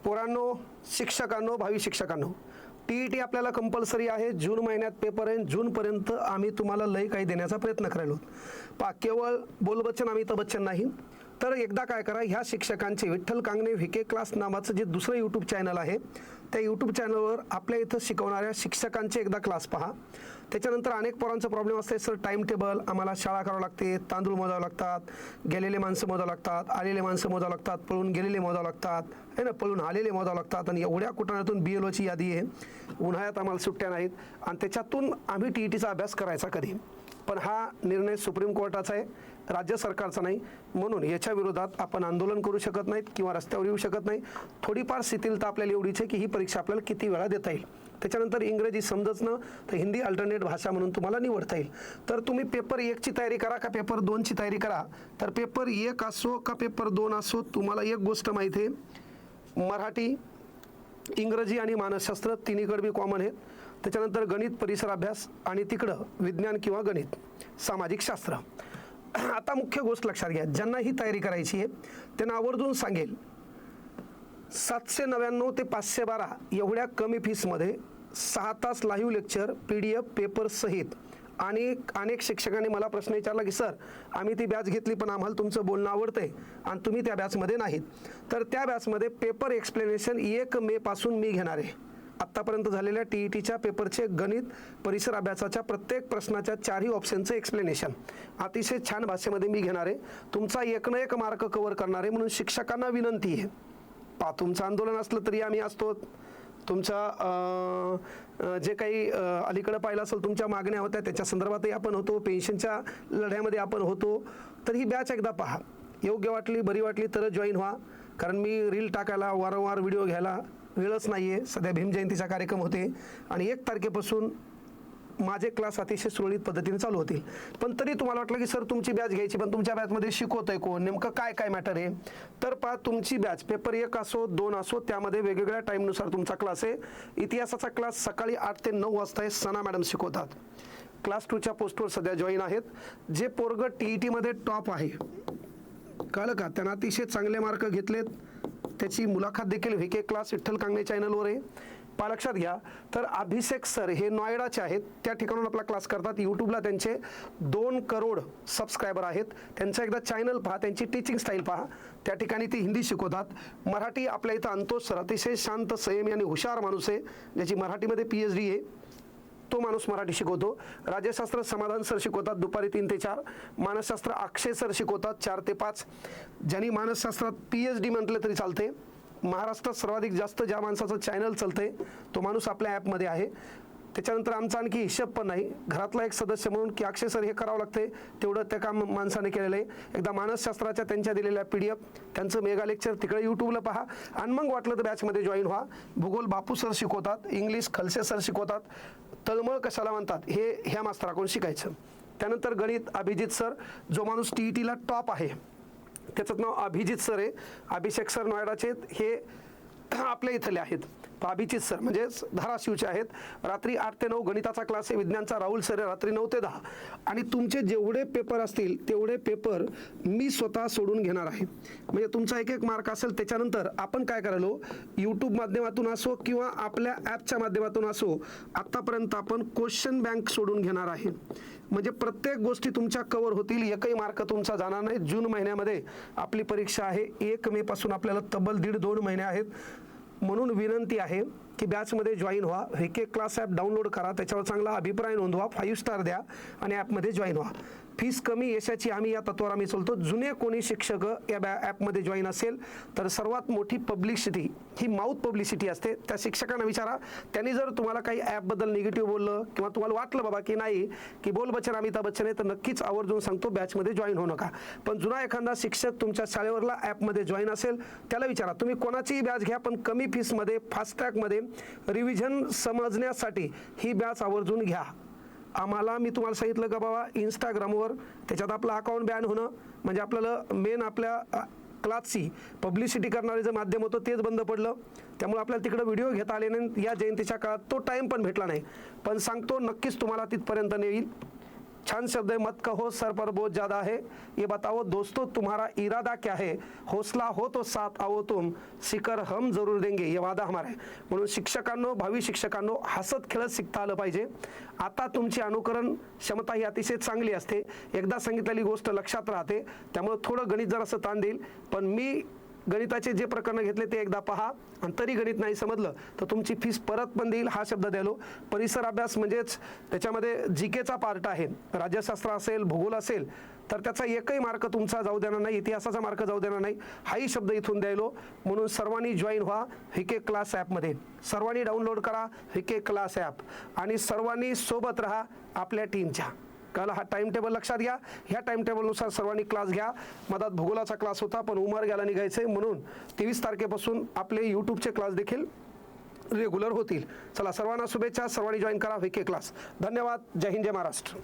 पोरांनो, शिक्षकांनो, भावी शिक्षकांनो, TET आपल्याला कंपल्सरी आहे. जून महिन्यात पेपर आहे. जूनपर्यंत आम्ही तुम्हाला लय काही देण्याचा प्रयत्न करायलो. केवळ बोलबच्चन अमिताभ बच्चन नाही, तर एकदा काय करा, ह्या शिक्षकांचे विठ्ठल कांगणे VK क्लास नावाचं जे दुसरं यूट्यूब चॅनल आहे, त्या यूट्यूब चॅनलवर आपल्या इथं शिकवणाऱ्या शिक्षकांचे एकदा क्लास पहा. त्याच्यानंतर अनेक पोरांचा प्रॉब्लेम असते, सर टाईम टेबल आम्हाला शाळा करावं लागते, तांदूळ मोजावं लागतात, गेलेले माणसं मोजावं लागतात, आलेले माणसं मोजावं लागतात, पळून गेलेले मोजावं लागतात, है ना, पळून आलेले मोजावं लागतात. आणि एवढ्या कुटाण्यातून BLOची यादी आहे. उन्हाळ्यात आम्हाला सुट्ट्या नाहीत आणि त्याच्यातून आम्ही TETचा अभ्यास करायचा कधी. पण हा निर्णय सुप्रीम कोर्टाचा आहे, राज्य सरकारचा नाही. म्हणून याच्या विरोधात आपण आंदोलन करू शकत नाहीत किंवा रस्त्यावर येऊ शकत नाही. थोडीफार शिथिलता आपल्याला एवढीच आहे की ही परीक्षा आपल्याला किती वेळा देता येईल. त्याच्यानंतर इंग्रजी समजच न तर हिंदी अल्टरनेट भाषा म्हणून तुम्हाला निवडता येईल. तर तुम्ही पेपर 1ची तयारी करा का पेपर 2ची तयारी करा. तर पेपर 1 असो का पेपर 2 असो, तुम्हाला एक गोष्ट माहिती आहे, मराठी, इंग्रजी आणि मानसशास्त्र तिन्हीकडे बी कॉमन आहे. त्याच्यानंतर गणित, परिसर अभ्यास आणि तिकडं विज्ञान किंवा गणित, सामाजिक शास्त्र. आता मुख्य गोष्ट लक्षात घ्या, ज्यांना ही तयारी करायची आहे त्यांना आवर्जून सांगेल, 799 ते 512 एवढ्या कमी फीसमध्ये 6 तास लाईव्ह लेक्चर, PDF पेपर सहित. आणि अनेक शिक्षकांनी मला प्रश्न विचारला की सर आम्ही ती बॅच घेतली पण आम्हाला तुमचं बोलणं आवडतंय आणि तुम्ही त्या बॅचमध्ये नाहीत. तर त्या बॅचमध्ये पेपर एक्सप्लेनेशन 1 मे पासून मी घेणार आहे. आत्तापर्यंत झालेल्या TETच्या पेपरचे गणित, परिसर अभ्यासाच्या प्रत्येक प्रश्नाच्या 4ही ऑप्शनचं एक्सप्लेनेशन अतिशय छान भाषेमध्ये मी घेणार आहे. तुमचा 1 ना 1 मार्क कव्हर करणार आहे. म्हणून शिक्षकांना विनंती आहे, तुमचं आंदोलन असलं तरी आम्ही असतो, तुमचा जे काही अलीकडे पाहिलं असेल तुमच्या मागण्या होत्या त्याच्या संदर्भातही आपण होतो, पेन्शनच्या लढ्यामध्ये आपण होतो. तर ही बॅच एकदा पहा, योग्य वाटली, बरी वाटली तर जॉईन व्हा. कारण मी रील टाकायला, वारंवार व्हिडिओ घ्यायला वेळच नाही आहे. सध्या भीमजयंतीचा कार्यक्रम होते आणि 1 तारखेपासून माझे क्लास अतिशय सुरळीत पद्धतीने चालू होतील. पण तरी तुम्हाला वाटलं की सर तुमची बॅच घ्यायची, पण तुमच्या बॅचमध्ये शिकवत आहे कोण, नेमकं काय काय मॅटर आहे. तर पहा, तुमची बॅच पेपर 1 असो 2 असो त्यामध्ये वेगवेगळ्या टाईमनुसार तुमचा क्लास आहे. इतिहासाचा क्लास सकाळी 8 ते 9 वाजता आहे, सना मॅडम शिकवतात. क्लास 2च्या पोस्टवर सध्या जॉईन आहेत. जे पोरग TETमध्ये टॉप आहे, कळलं का, त्यांना अतिशय चांगले मार्क घेतलेत, त्याची मुलाखत देखील VK क्लास विठ्ठल कांगणे चॅनलवर आहे. लक्षात घ्या. तर अभिषेक सर हे नोएडाचे आहेत, त्या ठिकाणून आपला क्लास करतात. यूट्यूबला त्यांचे 2 करोड सबस्क्रायबर आहेत. त्यांचा एकदा चॅनल पहा, त्यांची टीचिंग स्टाईल पहा. त्या ठिकाणी ती हिंदी शिकवतात. मराठी आपल्या इथं अंतोष सर अतिशय शांत, संयमी आणि हुशार माणूस आहे, ज्याची मराठीमध्ये PhD आहे. तो माणूस मराठी शिकवतो. राज्यशास्त्र समाधान सर शिकवतात दुपारी 3 ते 4. मानसशास्त्र अक्षय सर शिकवतात 4 ते 5. ज्यांनी मानसशास्त्रात PhD म्हटलं तरी चालते. महाराष्ट्रात सर्वाधिक जास्त ज्या माणसाचं चॅनल चालतंय तो माणूस आपल्या ॲपमध्ये आहे. त्याच्यानंतर आमचा आणखी हिशोब पण नाही, घरातला एक सदस्य म्हणून की अक्षय सर हे करावं लागते तेवढं त्या काम माणसाने केलेलं आहे. एकदा मानसशास्त्राच्या त्यांच्या दिलेल्या PDF, त्यांचं मेगा लेक्चर तिकडे यूट्यूबला पहा आणि मग वाटलं तर बॅचमध्ये जॉईन व्हा. भूगोल बापू सर शिकवतात, इंग्लिश खलसे सर शिकवतात. तळमळ कशाला म्हणतात हे ह्या मास्तराकडून शिकायचं. त्यानंतर गणित अभिजित सर, जो माणूस TETला टॉप आहे त्याचं नाव अभिजित सर आहे. अभिषेक सर नोएडाचे हे आपल्या इथले आहेत. अभिजित सर म्हणजे धाराशिवचे आहेत. रात्री 8 ते 9 गणिताचा क्लास आहे. विज्ञानचा राहुल सर आहे रात्री 9 ते 10. आणि तुमचे जेवढे पेपर असतील तेवढे पेपर मी स्वतः सोडून घेणार आहे. म्हणजे तुमचा 1-1 मार्क असेल. त्याच्यानंतर आपण काय करायलो, यूट्यूब माध्यमातून असो किंवा आपल्या ॲपच्या माध्यमातून असो, आत्तापर्यंत आपण क्वेश्चन बँक सोडून घेणार आहे. म्हणजे प्रत्येक गोष्टी तुमच्या कव्हर होतील, 1ही मार्क तुमचा जाणार नाही. जून महिन्यामध्ये आपली परीक्षा आहे. 1 मे पासून आपल्याला तब्बल 1.5-2 महिने आहेत. म्हणून विनंती आहे की बॅचमध्ये जॉईन व्हा. VK क्लास ॲप डाउनलोड करा, त्याच्यावर चांगला अभिप्राय नोंदवा, 5 स्टार द्या आणि ॲपमध्ये जॉईन व्हा. फीस कमी यशाची आम्ही या तत्वावर आम्ही चालतो. जुने कोणी शिक्षक या ॲपमध्ये जॉईन असेल तर सर्वात मोठी पब्लिसिटी ही माउथ पब्लिसिटी असते. त्या शिक्षकांना विचारा, त्यांनी जर तुम्हाला काही ॲपबद्दल निगेटिव्ह बोललं किंवा तुम्हाला वाटलं बाबा की नाही की बोल बच्चन अमिताभ बच्चन आहे, तर नक्कीच आवर्जून सांगतो बॅचमध्ये जॉईन होऊ नका. पण जुना एखादा शिक्षक तुमच्या शाळेवरला ॲपमध्ये जॉईन असेल त्याला विचारा, तुम्ही कोणाचीही बॅच घ्या पण कमी फीसमध्ये, फास्ट ट्रॅकमध्ये रिव्हिजन समजण्यासाठी ही बॅच आवर्जून घ्या. आम्हाला मी तुम्हाला सांगितलं का बाबा, इंस्टाग्रामवर त्याच्यात आपलं अकाउंट बॅन होणं म्हणजे आपल्याला मेन आपल्या क्लासची पब्लिसिटी करणारे जे माध्यम होतं तेच बंद पडलं. त्यामुळे आपल्याला तिकडे व्हिडिओ घेता आले नाही. या जयंतीच्या काळात तो टाईम पण भेटला नाही. पण सांगतो नक्कीच तुम्हाला तिथपर्यंत नेईल. छान शब्द है, मत कहो सर पर बोझ ज़्यादा है, ये बताओ दोस्तों तुम्हारा इरादा क्या है, हौसला हो तो साथ आओ तुम, शिखर हम जरूर देंगे, ये वादा हमारा आहे. म्हणून शिक्षकांनो, भावी शिक्षकांनो, हसत खेळत शिकता आलं पाहिजे. आता तुमची अनुकरण क्षमता ही अतिशय चांगली असते, एकदा सांगितलेली गोष्ट लक्षात राहते, त्यामुळे थोडं गणित जरासं ताण देईल, पण मी गणिताचे जे प्रकरण घेतले ते एकदा पहा आणि तरी गणित नाही समजलं तर तुमची फीस परत पण देईल हा शब्द द्यालो. परिसर अभ्यास म्हणजेच त्याच्यामध्ये जीकेचा पार्ट आहे, राज्यशास्त्र असेल, भूगोल असेल, तर त्याचा एकही मार्क तुमचा जाऊ देणार नाही, इतिहासाचा मार्क जाऊ देणार नाही, हाही शब्द इथून द्यायलो. म्हणून सर्वांनी जॉईन व्हा व्हीके क्लास ॲपमध्ये, सर्वांनी डाउनलोड करा व्हीके क्लास ॲप आणि सर्वांनी सोबत राहा आपल्या टीमच्या. कळलं? हा टाइम टेबल लक्षात घ्या. ह्या टाइम टेबलनुसार सर्वांनी क्लास घ्या. मधात भूगोलाचा क्लास होता पण उमरग्याला निघायचंय, म्हणून 23 तारखेपासून आपले यूट्यूबचे क्लास देखील रेग्युलर होतील. चला सर्वांना शुभेच्छा, सर्वांनी जॉईन करा व्हीके क्लास. धन्यवाद. जय हिंद, जय महाराष्ट्र.